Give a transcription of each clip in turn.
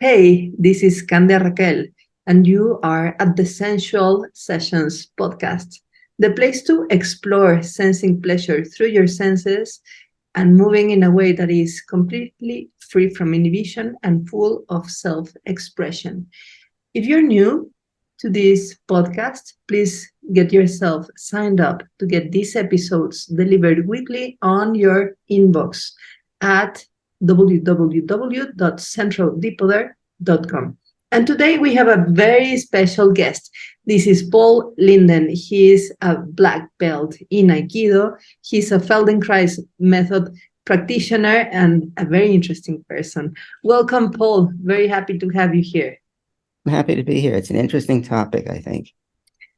Hey, this is Candia Raquel, and you are at the Sensual Sessions podcast, the place to explore sensing pleasure through your senses and moving in a way that is completely free from inhibition and full of self expression. If you're new to this podcast, please get yourself signed up to get these episodes delivered weekly on your inbox at www.centraldeepoder.com. And today we have a very special guest. This is Paul Linden. He is a black belt in Aikido. He's a Feldenkrais Method Practitioner and a very interesting person. Welcome, Paul. Very happy to have you here. I'm happy to be here. It's an interesting topic, I think.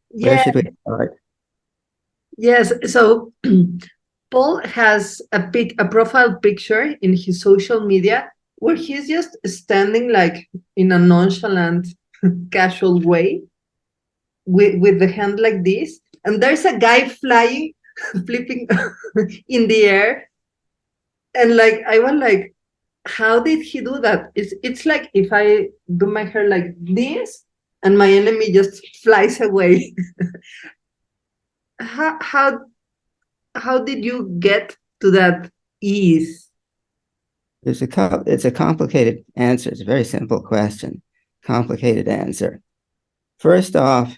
Where Yeah, should we start? yes. So Paul has a profile picture in his social media where he's just standing like in a nonchalant, casual way with the hand like this, and there's a guy flying, flipping in the air, and like I was like, how did he do that? It's like if I do my hair like this, and my enemy just flies away. how how how did you get to that ease? It's a complicated answer. It's a very simple question. Complicated answer. First off,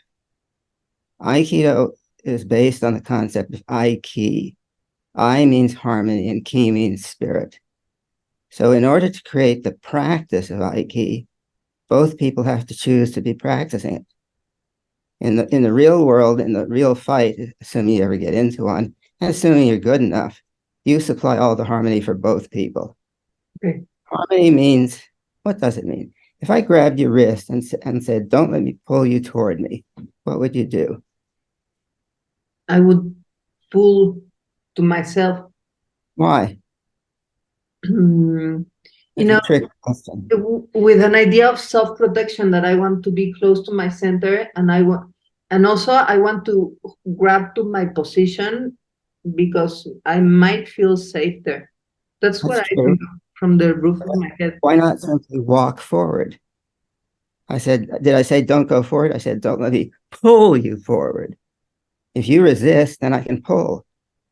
Aikido is based on the concept of Ai-Ki. I means harmony and Ki means spirit. So in order to create the practice of Ai-Ki, both people have to choose to be practicing it. In the real world, in the real fight, assuming you ever get into one, and assuming you're good enough, you supply all the harmony for both people. Okay. Harmony means, what does it mean? If I grabbed your wrist and said, don't let me pull you toward me, what would you do? I would pull to myself. Why? you It's know, a trick question. with an idea of self-protection that I want to be close to my center, and also I want to grab to my position because I might feel safe there. That's what That's I true. think from the roof of my head. Why not simply walk forward? Did I say don't go forward? I said, don't let me pull you forward. If you resist, then I can pull.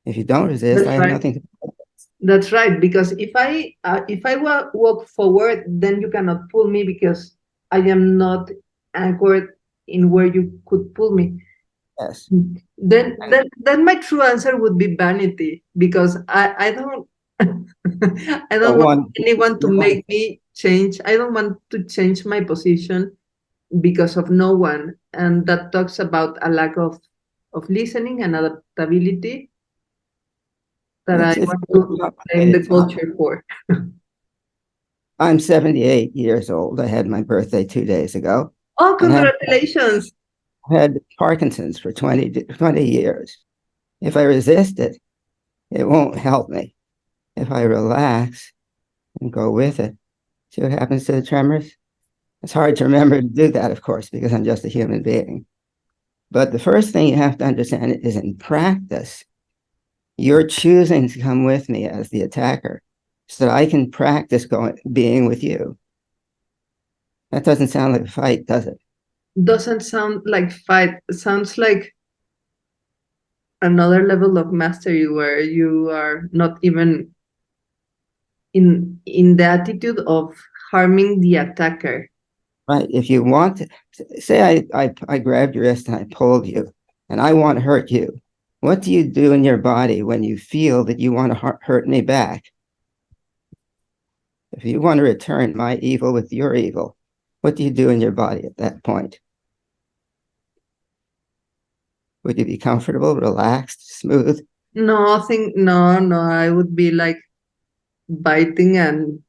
If you don't resist, I That's have right. nothing to pull. That's right. Because if I walk forward, then you cannot pull me because I am not anchored in where you could pull me. Yes. Then my true answer would be vanity because I don't I So don't want anyone to make me change. I don't want to change my position because of no one, and that talks about a lack of listening and adaptability that I it's want a to blame the complicated topic. culture for. I'm 78 years old. I had my birthday 2 days ago Oh, and have congratulations! had Parkinson's for 20 years. If I resist it, it won't help me. If I relax and go with it, see what happens to the tremors? It's hard to remember to do that, of course, because I'm just a human being. But the first thing you have to understand is in practice, you're choosing to come with me as the attacker so that I can practice being with you. That doesn't sound like a fight, does it? Doesn't sound like fight. It sounds like another level of mastery where you are not even in the attitude of harming the attacker. Right. If you want to, say I grabbed your wrist and I pulled you and I want to hurt you. What do you do in your body when you feel that you want to hurt me back? If you want to return my evil with your evil, what do you do in your body at that point? Would you be comfortable, relaxed, smooth? No, I would be like biting and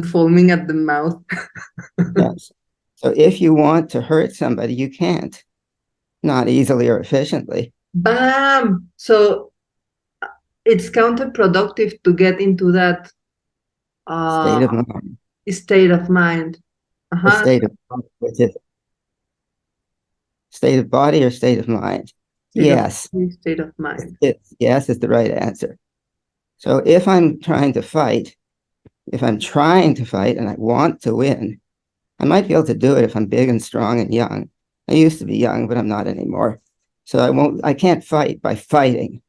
foaming at the mouth. Yes. So if you want to hurt somebody, you can't, not easily or efficiently. Bam! So it's counterproductive to get into that uh State of mind, state of mind. or Uh-huh. which is state of body or state of mind? Yes. State of mind. Yes is the right answer. So if I'm trying to fight and I want to win, I might be able to do it if I'm big and strong and young. I used to be young, but I'm not anymore. So I can't fight by fighting.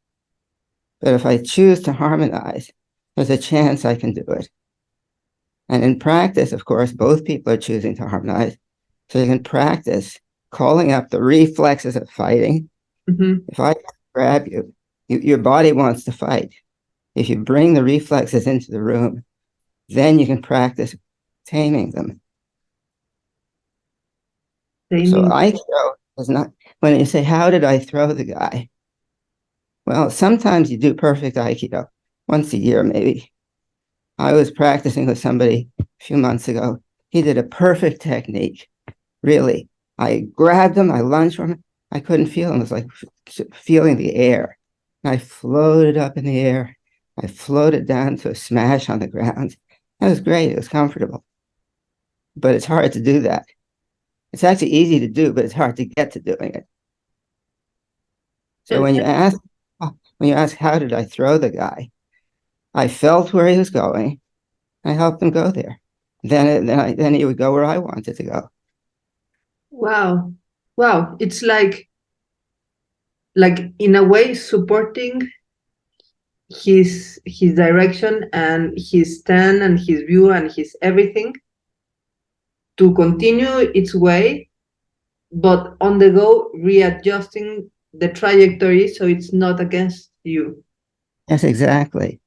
But if I choose to harmonize, there's a chance I can do it. And in practice, of course, both people are choosing to harmonize. So you can practice calling up the reflexes of fighting. Mm-hmm. If I grab you, your body wants to fight. If you bring the reflexes into the room, then you can practice taming them. So Taming. Aikido is not, when you say, how did I throw the guy? Well, sometimes you do perfect Aikido, once a year maybe. I was practicing with somebody a few months ago. He did a perfect technique, really. I grabbed him, I lunged from him. I couldn't feel him. It was like feeling the air. And I floated up in the air. I floated down to a smash on the ground. That was great. It was comfortable. But it's hard to do that. It's actually easy to do, but it's hard to get to doing it. So And, when you ask, how did I throw the guy? I felt where he was going. I helped him go there. Then he would go where I wanted to go. wow. Wow. It's like in a way supporting his direction and his stand and his view and his everything to continue its way, but on the go readjusting the trajectory so it's not against you. Yes, exactly.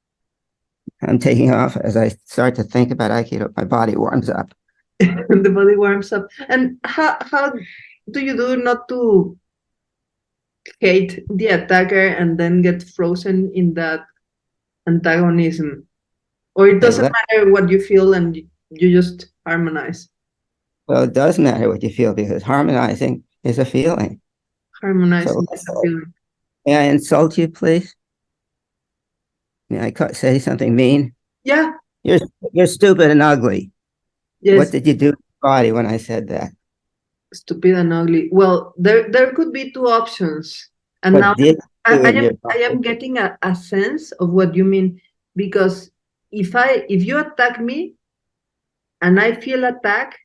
I'm taking off as I start to think about Aikido. My body warms up. The body warms up. And how do you do not to hate the attacker and then get frozen in that antagonism? Or it Okay, doesn't matter what you feel and you just harmonize. well, it does matter what you feel because harmonizing is a feeling. So Harmonizing is a feeling. may I insult you, please? May I say something mean? Yeah, You're you're stupid and ugly. What yes, did you do to your body when I said that? stupid and ugly. Well, there could be two options. And now What did you do I in am your I am body? getting a sense of what you mean because if you attack me and I feel attack,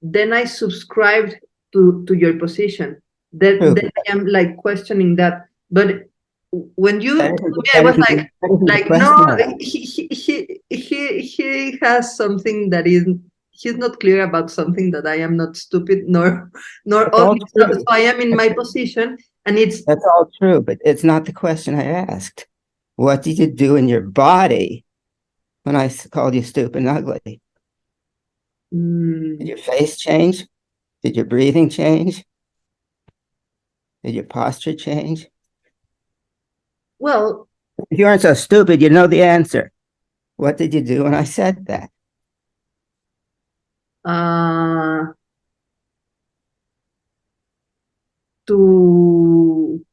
then I subscribed to your position. Then True. I am like questioning that. But when you That told isn't, me, I that was isn't, that isn't the like no, question I asked. he has something that is he's not clear about something that I am not stupid nor That's all ugly. So true. I am in my position, and it's That's all true, but it's not the question I asked. What did you do in your body when I called you stupid and ugly? Did mm, your face change? Did your breathing change? Did your posture change? well, If you aren't so stupid, you know the answer. What did you do when I said that? uh, to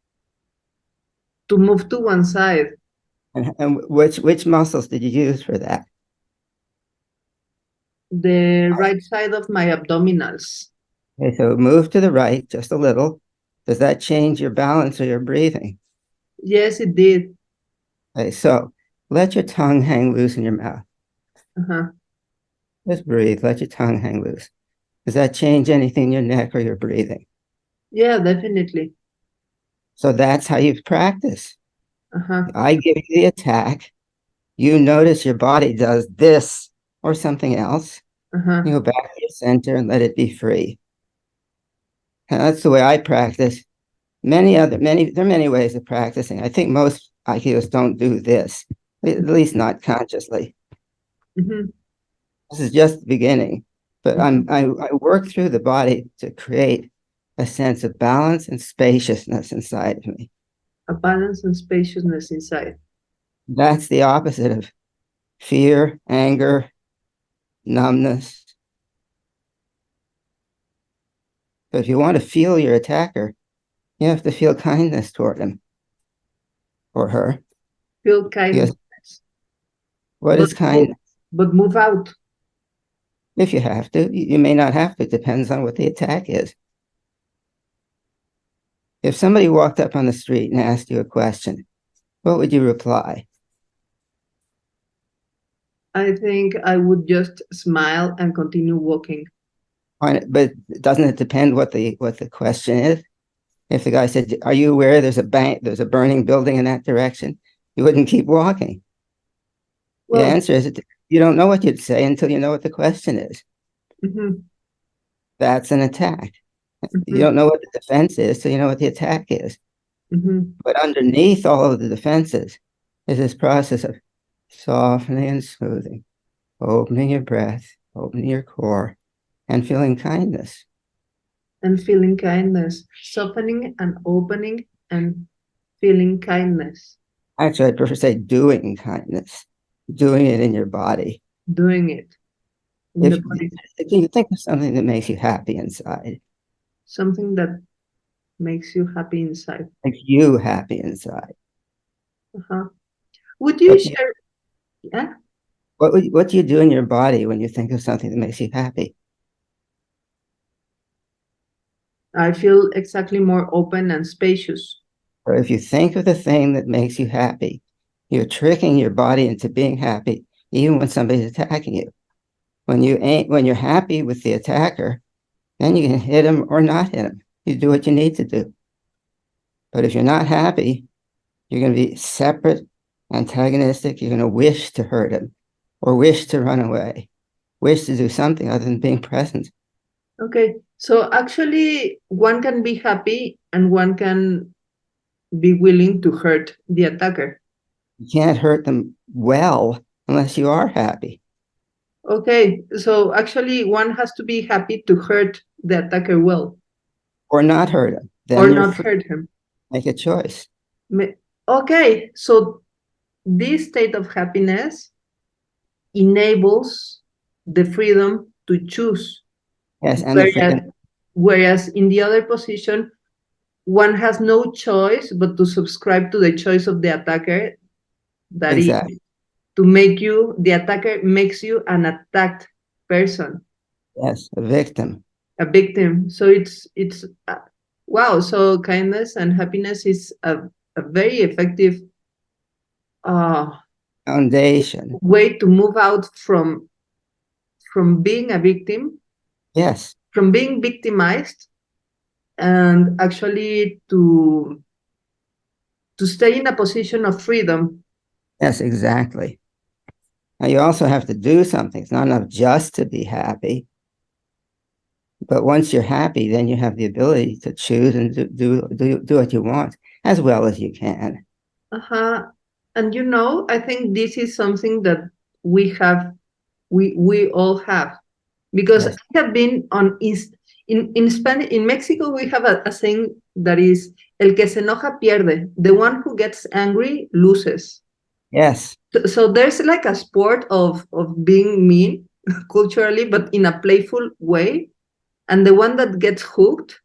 move to one side, And which muscles did you use for that? the right side of my abdominals. Okay, so move to the right just a little. Does that change your balance or your breathing? Yes, it did. Okay, so let your tongue hang loose in your mouth. Uh-huh. Just breathe. Let your tongue hang loose. Does that change anything in your neck or your breathing? Yeah, definitely. So that's how you practice. Uh-huh. I give you the attack. You notice your body does this or something else. Uh-huh. You go back to your center and let it be free. And that's the way I practice. There are many ways of practicing. I think most Aikidos don't do this, at least not consciously. Mm-hmm. This is just the beginning. But I work through the body to create a sense of balance and spaciousness inside of me. A balance and spaciousness inside. That's the opposite of fear, anger, numbness. So if you want to feel your attacker, you have to feel kindness toward him or her. Feel kindness. Because what But is move, kindness? but move out. If you have to, you may not have to. It depends on what the attack is. If somebody walked up on the street and asked you a question, what would you reply? I think I would just smile and continue walking. But doesn't it depend what the question is? If the guy said, "Are you aware there's a burning building in that direction?" You wouldn't keep walking. The Well, answer is you don't know what you'd say until you know what the question is. mhm, That's an attack. You mhm, don't know what the defense is, so you know what the attack is. mhm. But underneath all of the defenses is this process of softening and smoothing, opening your breath, opening your core, and feeling kindness. And feeling kindness, softening and opening and feeling kindness, Actually, I'd prefer to say doing kindness, doing it in your body. doing it in the If, body, if you think of something that makes you happy inside, something that makes you happy inside. makes you happy inside, Uh-huh. Would you what do you, share? Yeah, what do you do in your body when you think of something that makes you happy? I feel exactly more open and spacious. Or if you think of the thing that makes you happy, you're tricking your body into being happy, even when somebody's attacking you. When you're happy with the attacker, then you can hit him or not hit him. You do what you need to do. But if you're not happy, you're going to be separate, antagonistic. You're going to wish to hurt him or wish to run away, wish to do something other than being present. Okay, so actually, one can be happy and one can be willing to hurt the attacker. You can't hurt them well unless you are happy. Okay, so actually, one has to be happy to hurt the attacker well, Or not hurt him. or Then you're not free. hurt him. Make a choice. Okay, so this state of happiness enables the freedom to choose. Yes, and the Whereas, freedom. whereas in the other position, one has no choice but to subscribe to the choice of the attacker. That is Exactly. to make you, the attacker makes you an attacked person, Yes, a victim. a victim. So it's wow. So kindness and happiness is a very effective uh, Foundation. way to move out from being a victim, Yes. from being victimized, and actually to stay in a position of freedom. Yes, exactly. Now you also have to do something. It's not enough just to be happy. But once you're happy, then you have the ability to choose and do what you want as well as you can. Uh-huh. And I think this is something that we have, we all have, because Yes. I have been in Spanish, in Mexico, we have a saying that is el que se enoja pierde. The one who gets angry loses. Yes. So there's like a sport of being mean culturally, but in a playful way. And the one that gets hooked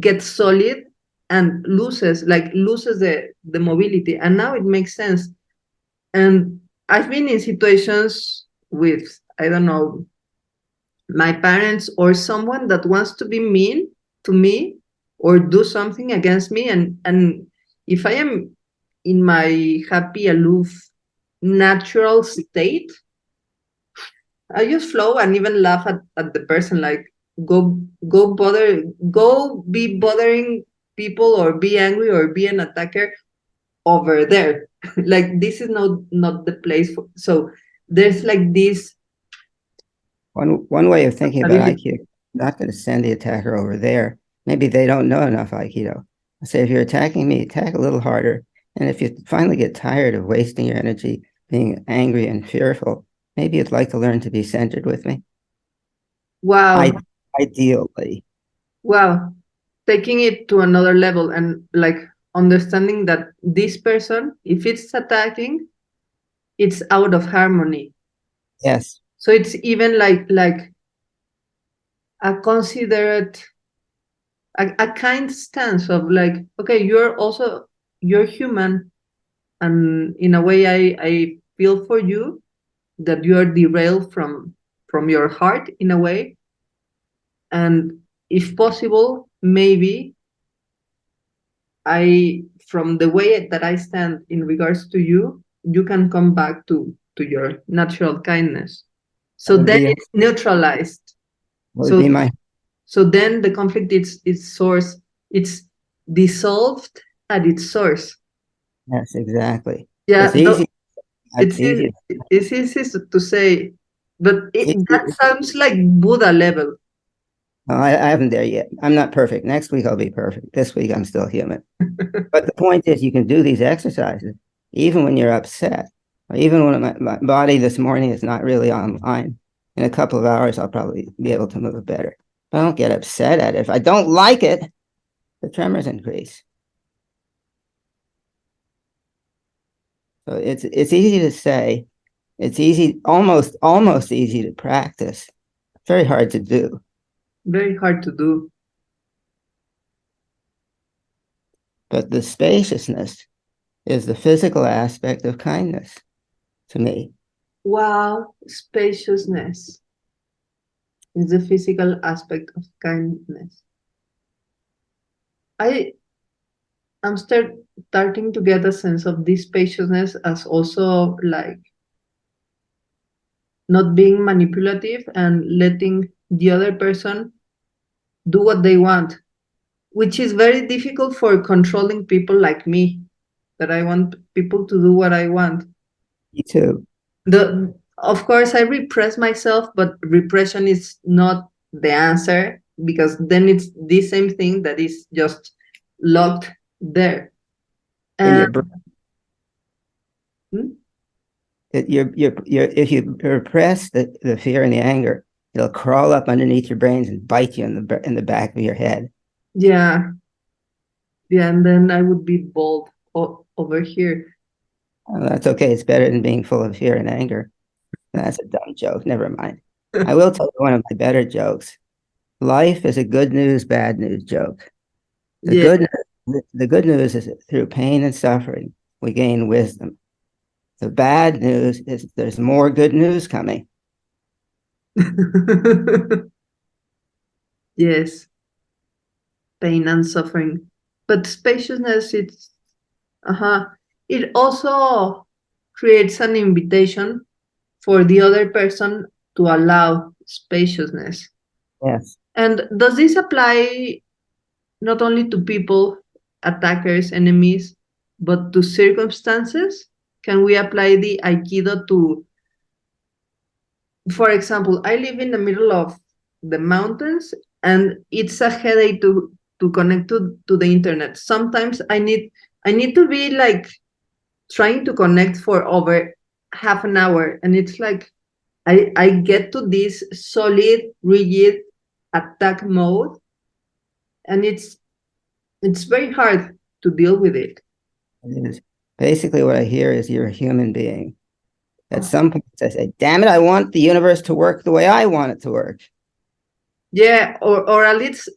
gets solid and loses the mobility. And now it makes sense. And I've been in situations with, I don't know, my parents or someone that wants to be mean to me or do something against me. And if I am in my happy, aloof, natural state, I just flow and even laugh at the person, like go be bothering people or be angry or be an attacker over there. Like this is not the place for, so there's like this One way of thinking about ability. Aikido, not going to send the attacker over there. Maybe they don't know enough Aikido. I say, if you're attacking me, attack a little harder. And if you finally get tired of wasting your energy being angry and fearful, maybe you'd like to learn to be centered with me. Wow. Ideally. Wow. Taking it to another level and like understanding that this person, if it's attacking, it's out of harmony. Yes. So it's even like a considerate, a kind stance of like, okay, you're human, and in a way I feel for you that you are derailed from your heart in a way, and if possible, maybe from the way that I stand in regards to you, you can come back to your natural kindness. That So would then be it's neutralized. would So be my So then the conflict is its source. It's dissolved at its source. Yes, exactly. Yeah, It's easy. It's it's easy. easy to say, but that Easy. sounds like Buddha level. No, I haven't there yet. I'm not perfect. Next week I'll be perfect. This week I'm still human. But the point is, you can do these exercises even when you're upset. Even when my body this morning is not really online. In a couple of hours, I'll probably be able to move better. But I don't get upset at it. If I don't like it, the tremors increase. So it's easy to say. It's easy, almost easy to practice. Very hard to do. Very hard to do. But the spaciousness is the physical aspect of kindness to me. Wow, spaciousness is the physical aspect of kindness. I'm starting to get a sense of this spaciousness as also like not being manipulative and letting the other person do what they want, which is very difficult for controlling people like me, that I want people to do what I want. Me too. Of course I repress myself, but repression is not the answer, because then it's the same thing that is just locked there. In And your brain. hmm? If you repress the fear and the anger, it'll crawl up underneath your brains and bite you in the back of your head. Yeah, and then I would be bald over here. That's okay. It's better than being full of fear and anger. That's a dumb joke. Never mind. I will tell you one of my better jokes. Life is a good news, bad news joke. The Yeah. good news is that through pain and suffering, we gain wisdom. The bad news is there's more good news coming. Yes, pain and suffering. But spaciousness, it also creates an invitation for the other person to allow spaciousness. Yes. And does this apply not only to people, attackers, enemies, but to circumstances? Can we apply the Aikido to, for example, I live in the middle of the mountains and it's a headache to connect to the internet. Sometimes I need to be like trying to connect for over half an hour, and it's like I get to this solid, rigid attack mode, and it's very hard to deal with it. It is. Basically, what I hear is you're a human being. At some point, I say, damn it, I want the universe to work the way I want it to work. Yeah, or at least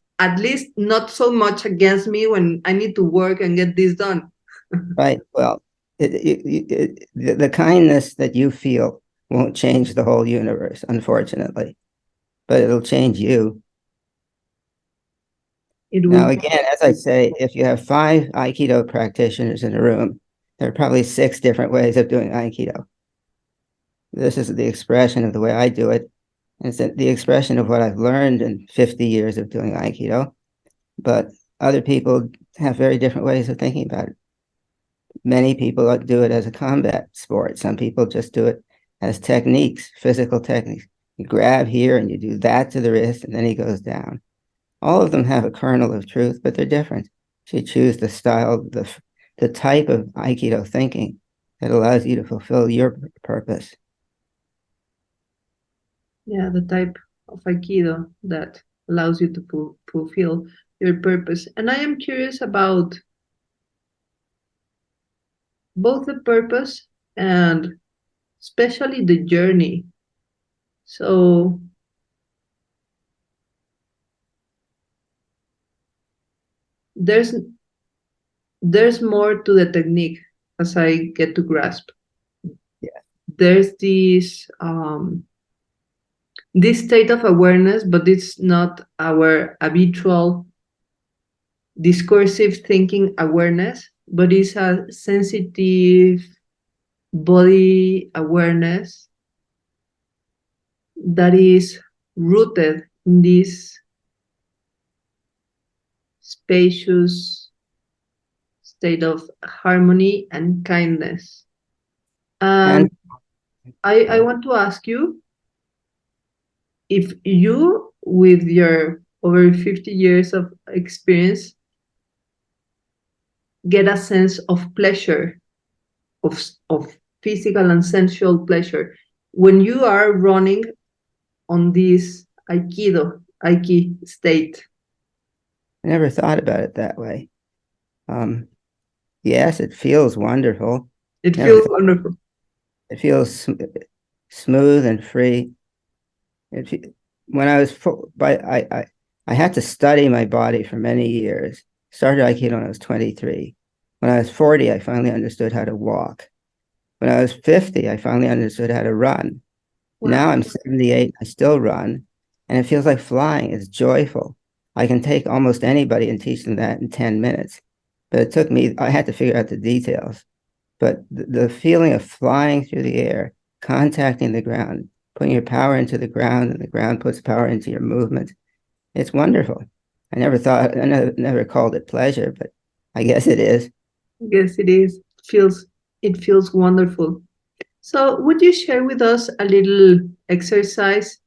not so much against me when I need to work and get this done. Right. Well, the kindness that you feel won't change the whole universe, unfortunately, but it'll change you. It Now, will. again, as I say, if you have 5 Aikido practitioners in a room, there are probably 6 different ways of doing Aikido. This is the expression of the way I do it. And it's the expression of what I've learned in 50 years of doing Aikido. But other people have very different ways of thinking about it. Many people do it as a combat sport. Some people just do it as techniques, physical techniques. You grab here and you do that to the wrist, and then he goes down. All of them have a kernel of truth, but they're different. So you choose the style, the type of Aikido thinking that allows you to fulfill your purpose. Yeah, the type of Aikido that allows you to fulfill your purpose. And I am curious about both the purpose and especially the journey. So there's there's more to the technique as I get to grasp. Yeah. There's this state of awareness, but it's not our habitual discursive thinking awareness, but it's a sensitive body awareness that is rooted in this spacious state of harmony and kindness. And I want to ask you if you, with your over 50 years of experience, get a sense of pleasure, of physical and sensual pleasure, when you are running on this Aiki state. I never thought about it that way. Yes, it feels wonderful. It feels wonderful. It feels smooth and free. When I was I had to study my body for many years. Started Aikido when I was 23. When I was 40, I finally understood how to walk. When I was 50, I finally understood how to run. Wow. Now I'm 78, I still run, and it feels like flying. It's joyful. I can take almost anybody and teach them that in 10 minutes. But it took me, I had to figure out the details. But the feeling of flying through the air, contacting the ground, putting your power into the ground, and the ground puts power into your movement, it's wonderful. I never called it pleasure, but I guess it is. Yes, it is. It feels wonderful. So would you share with us a little exercise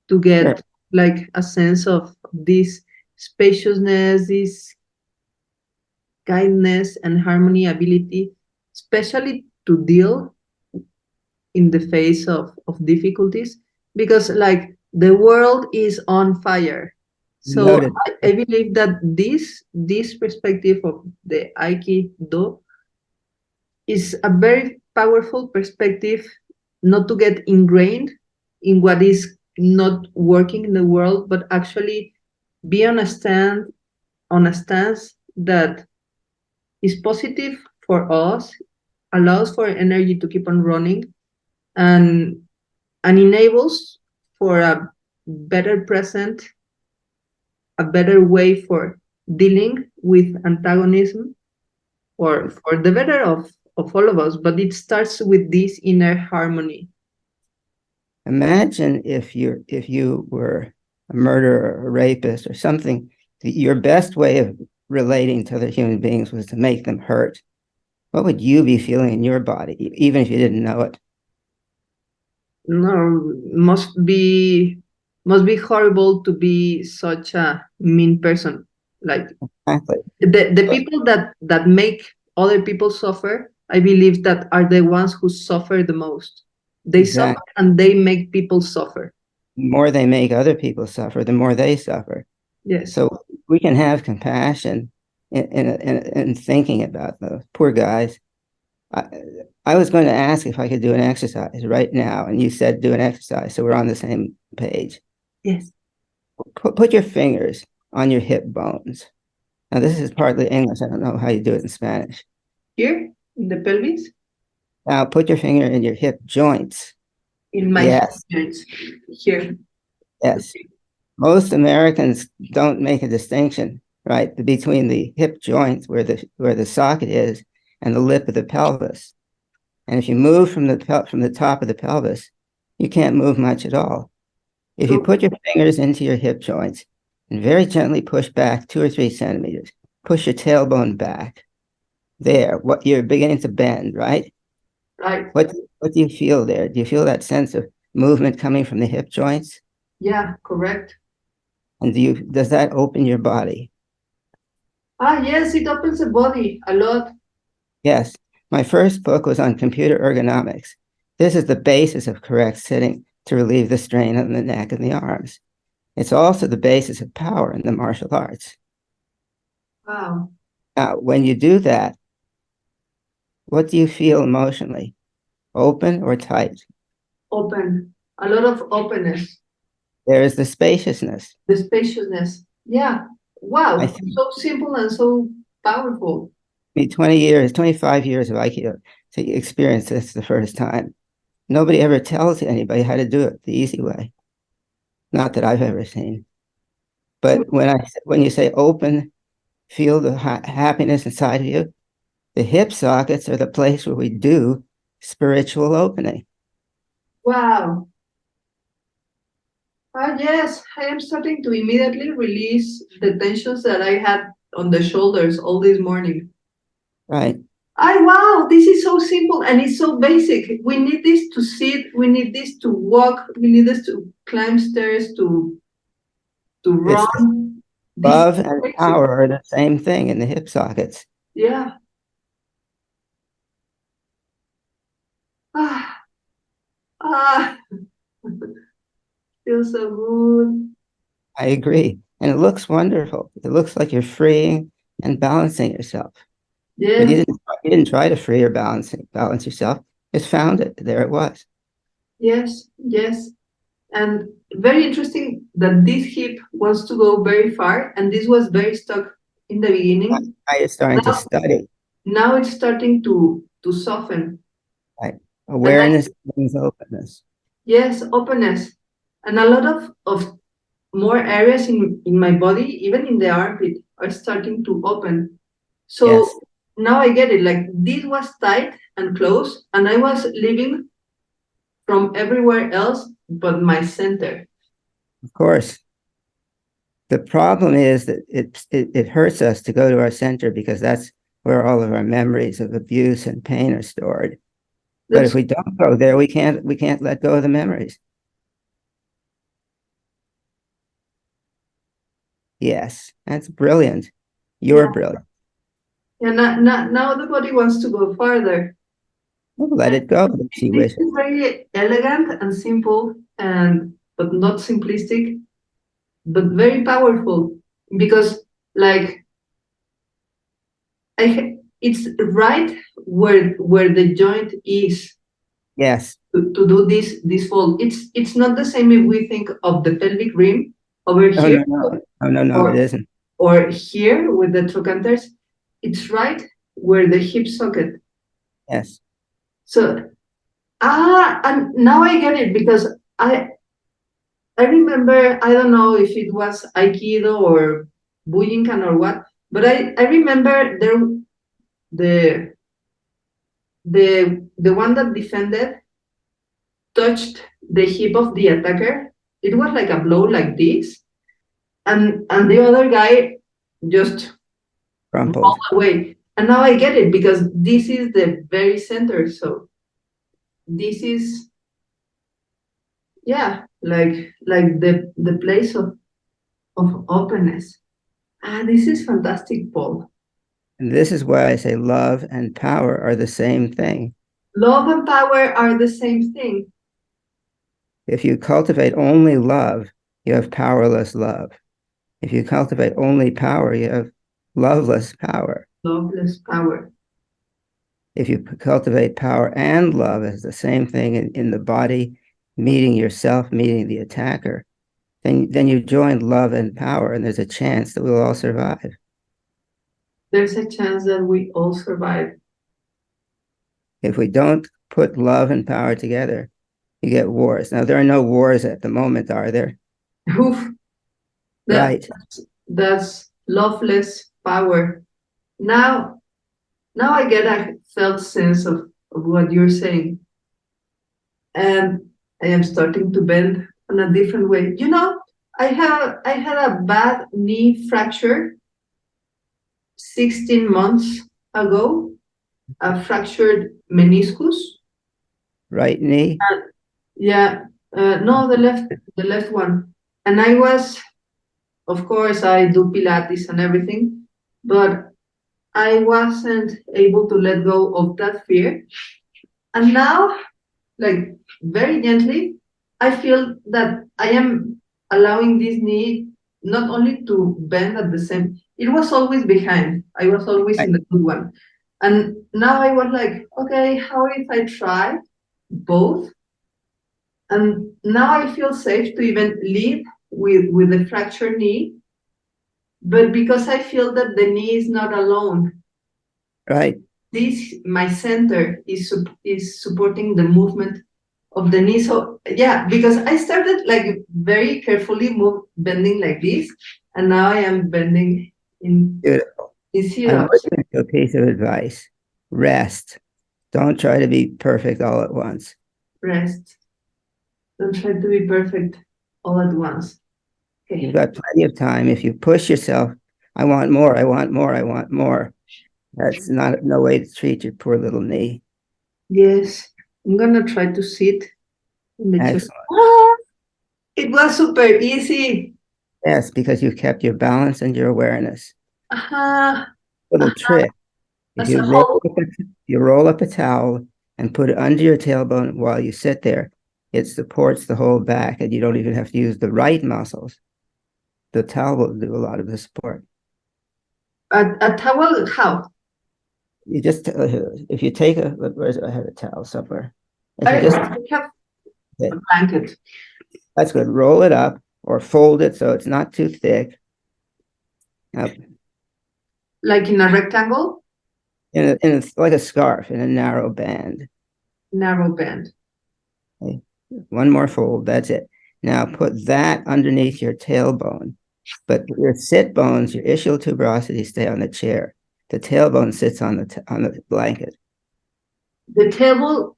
to get like a sense of this spaciousness, this kindness and harmony ability, especially to deal in the face of difficulties? Because like the world is on fire. So I believe that this perspective of the Aikido is a very powerful perspective, not to get ingrained in what is not working in the world, but actually be on a stance that is positive for us, allows for energy to keep on running, and enables for a better present, a better way for dealing with antagonism, or for the better of all of us. But it starts with this inner harmony. Imagine if you were a murderer or a rapist or something, your best way of relating to other human beings was to make them hurt. What would you be feeling in your body, even if you didn't know it? No, must be horrible to be such a mean person. Like exactly. The people that make other people suffer, I believe that are the ones who suffer the most. They suffer and they make people suffer. The more they make other people suffer, the more they suffer. Yes. So we can have compassion in thinking about those poor guys. I was going to ask if I could do an exercise right now, and you said do an exercise, so we're on the same page. Yes. Put your fingers on your hip bones. Now, this is partly English. I don't know how you do it in Spanish. Here, in the pelvis? Now, put your finger in your hip joints. In my hip joints. Here. Yes. Most Americans don't make a distinction, right, between the hip joints where the socket is and the lip of the pelvis. And if you move from the top of the pelvis, you can't move much at all. If you put your fingers into your hip joints and very gently push back 2 or 3 centimeters, push your tailbone back. There, what you're beginning to bend, right? Right. What do you feel there? Do you feel that sense of movement coming from the hip joints? Yeah, correct. And does that open your body? Yes, it opens the body a lot. Yes. My first book was on computer ergonomics. This is the basis of correct sitting to relieve the strain on the neck and the arms. It's also the basis of power in the martial arts. Wow. Now, when you do that, what do you feel emotionally? Open or tight? Open. A lot of openness. There is the spaciousness. The spaciousness. Yeah. Wow. So simple and so powerful. 25 years of Aikido to experience this the first time. Nobody ever tells anybody how to do it the easy way. Not that I've ever seen. But when you say open, feel the happiness inside of you, the hip sockets are the place where we do spiritual opening. Wow. Yes, I am starting to immediately release the tensions that I had on the shoulders all this morning. Right. Wow, this is so simple and it's so basic. We need this to sit, we need this to walk, we need this to climb stairs, to It's run. This is love and basic. power are the same thing in the hip sockets. Yeah. Ah, ah, feels so good. I agree. And it looks wonderful. It looks like you're freeing and balancing yourself. But Yes, you didn't try to free or balance yourself. Just found it. There it was. yes, yes. And very interesting that this hip wants to go very far, and this was very stuck in the beginning. Now you're starting to Now, study. now it's starting to soften. Right. And I, Awareness brings openness. yes, openness. And a lot of more areas in my body, even in the armpit, are starting to open. Yes, So now I get it. Like this was tight and close, and I was living from everywhere else but my center. of course. The problem is that it hurts us to go to our center because that's where all of our memories of abuse and pain are stored. But if That's we don't go there, we can't let go of the memories. Yes, that's brilliant. You're yeah. brilliant. Yeah, now the body wants to go farther. Let it go if she This wishes. is very elegant and simple, and but not simplistic, but very powerful because like it's right where the joint is Yes. to do this fold. It's not the same if we think of the pelvic rim over Oh, here no, no. Oh, no, no, it or isn't. or here with the trochanters. It's right where the hip socket. Yes. So and now I get it because I remember, I don't know if it was Aikido or Bujinkan or what, but I remember the the one that defended touched the hip of the attacker. It was like a blow like this, and the other guy just rolled Crumpled. away. And now I get it because this is the very center. So this is yeah, like the place of openness. This is fantastic, Paul. And this is why I say love and power are the same thing. Love and power are the same thing. If you cultivate only love, you have powerless love. If you cultivate only power, you have loveless power. Loveless power. If you cultivate power and love as the same thing in the body, meeting yourself, meeting the attacker, then you join love and power, and there's a chance that we'll all survive. There's a chance that we all survive. If we don't put love and power together, you get wars. Now, there are no wars at the moment, are there? Oof, that, Right. that's loveless power. Now, now I get a felt sense of what you're saying. And I am starting to bend in a different way. I had a bad knee fracture 16 months ago, a fractured meniscus. Right knee. Yeah, no, the left one. And I was, of course, I do Pilates and everything, but I wasn't able to let go of that fear. And now, like very gently, I feel that I am allowing this knee not only to bend at the same, it was always behind. I was always in Right. the good one. And now I was like, okay, how if I try both? And now I feel safe to even lead with the fractured knee, but because I feel that the knee is not alone, Right. this my center is supporting the movement of the knee. So yeah, because I started like very carefully bending like this, and now I am bending Beautiful. in I sit-ups. want to give you a piece of advice. Rest. Don't try to be perfect all at once. Rest. Don't try to be perfect. all at once. Okay. You've got plenty of time. If you push yourself, I want more, I want more, I want more. That's not no way to treat your poor little knee. Yes, I'm gonna try to sit in the chair. Excellent. Ah, it was super easy. Yes, because you've kept your balance and your awareness. Uh-huh. Little trick. If As a you whole. roll up a towel and put it under your tailbone while you sit there, it supports the whole back, and you don't even have to use the right muscles. The towel will do a lot of the support. A towel, how? You just if you take a I have a towel somewhere. If I you just have a blanket. That's good. Roll it up or fold it so it's not too thick. Like in a rectangle? Like a scarf in a narrow band. Narrow band. Okay. One more fold. That's it. Now put that underneath your tailbone, but your sit bones, your ischial tuberosity, stay on the chair. The tailbone sits on the blanket. The tailbone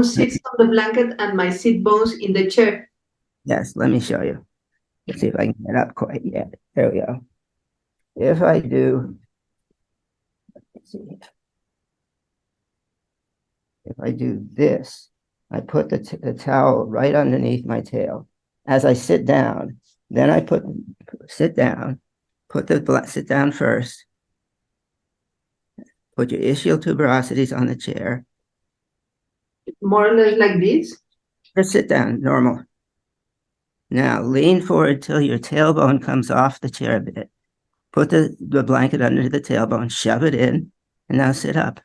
sits on the blanket and my sit bones in the chair. Yes, let me show you. Let's see if I can get up quite yet. There we go. If I do, let's see. If I do this, I put the towel right underneath my tail. As I sit down, then I sit down, sit down first, put your ischial tuberosities on the chair. More or less like this? Just sit down, normal. Now lean forward till your tailbone comes off the chair a bit. Put the blanket under the tailbone, shove it in, and now sit up.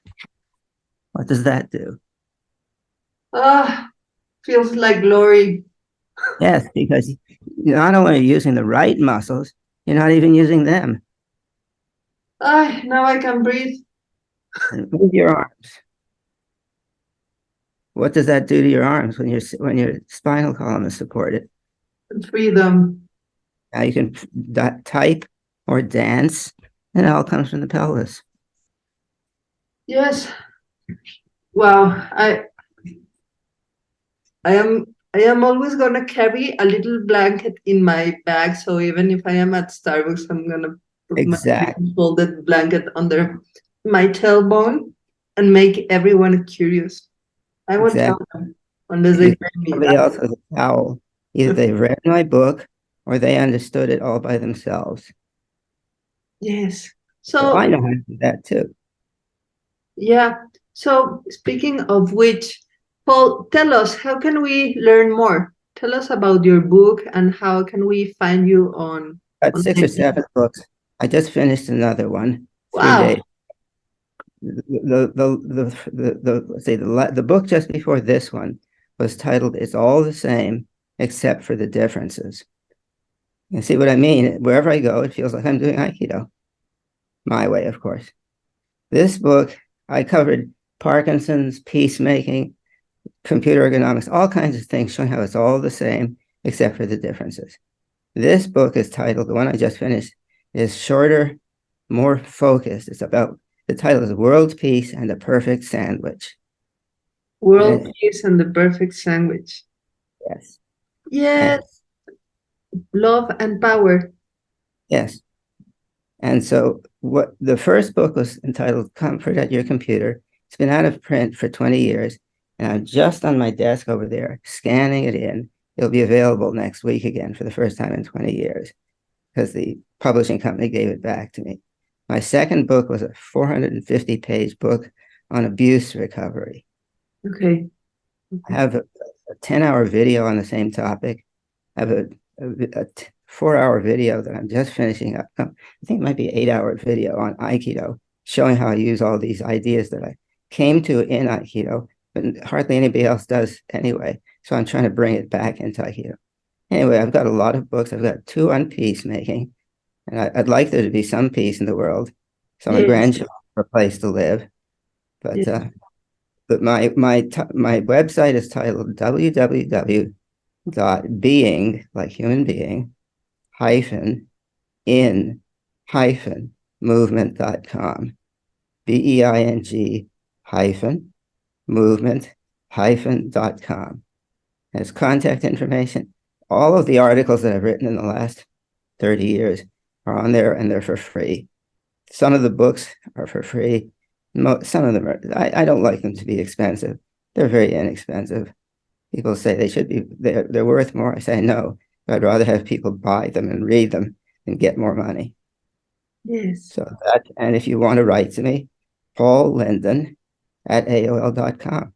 What does that do? Ah, feels like glory. Yes, because not only are you using the right muscles, you're not even using them. Ah, now I can breathe. And move your arms. What does that do to your arms when your spinal column is supported? Freedom. Now you can type or dance, and it all comes from the pelvis. Yes. Wow. I am always gonna carry a little blanket in my bag. So even if I am at Starbucks, I'm gonna put my Exactly. folded blanket under my tailbone and make everyone curious. I won't tell Exactly. them unless If they you pay me. somebody else has a towel, either they read my book or they understood it all by themselves. Yes. So So I know how to do that too. yeah. So speaking of which, Paul, tell us, how can we learn more? Tell us about your book and how can we find you Got on 6 or 7 books. I just finished another one, 3 days. Wow. Let's say the book just before this one was titled "It's All the Same Except for the Differences." You see what I mean? Wherever I go, it feels like I'm doing Aikido, my way, of course. This book, I covered Parkinson's, peacemaking, computer ergonomics, all kinds of things, showing how it's all the same except for the differences. This book is titled, the one I just finished, is shorter, more focused. It's about, the title is World Peace and the Perfect Sandwich. World Peace and the Perfect Sandwich. Yes. Yes. Love and power. Yes. And so what the first book was entitled Comfort at Your Computer. It's been out of print for 20 years. And I'm just on my desk over there scanning it in. It'll be available next week again for the first time in 20 years because the publishing company gave it back to me. My second book was a 450-page book on abuse recovery. Okay. I have a 10-hour video on the same topic. I have a 4-hour video that I'm just finishing up. I think it might be 8-hour video on Aikido, showing how I use all these ideas that I came to in Aikido, but hardly anybody else does anyway. So I'm trying to bring it back into Aikido. Anyway, I've got a lot of books. I've got 2 on peacemaking, and I'd like there to be some peace in the world, so my Yes. grandchildren have a place to live. But Yes. but my website is titled www.being, like human being, hyphen in hyphen movement.com. BEING hyphen movement hyphen.com. Has contact information. all of the articles that I've written in the last 30 years are on there, and they're for free. Some of the books are for free. Some of them are, I don't like them to be expensive. They're very inexpensive. People say they should be, they're worth more. I say no. I'd rather have people buy them and read them and get more money. Yes. So that, and if you want to write to me, Paul Linden at AOL.com.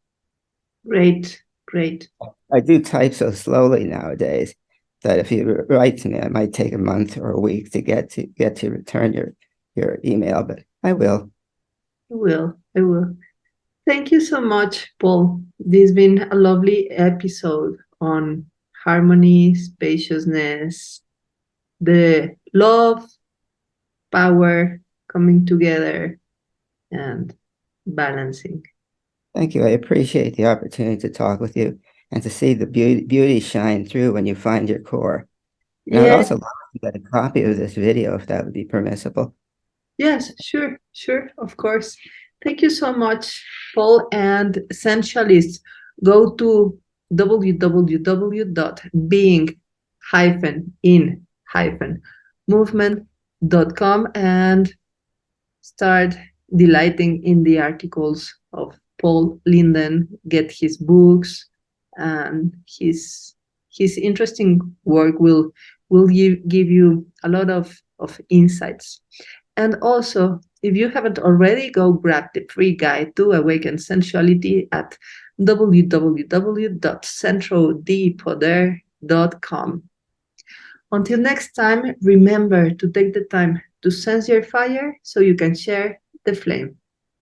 Great, great. I do type so slowly nowadays that if you write to me, it might take a month or a week to get to return your email, but I will. I will. I will. Thank you so much, Paul. This has been a lovely episode on harmony, spaciousness, the love, power coming together, and balancing. Thank you. I appreciate the opportunity to talk with you and to see the beauty shine through when you find your core. And I would Yeah. also love to get a copy of this video if that would be permissible. Yes, sure, of course. Thank you so much, Paul. And Essentialists, go to www.being-in-movement.com and start delighting in the articles of Paul Linden, get his books, and his interesting work will give you a lot of insights. And also, if you haven't already, go grab the free guide to awaken sensuality at www.centraldepoder.com. Until next time, remember to take the time to sense your fire so you can share the flame.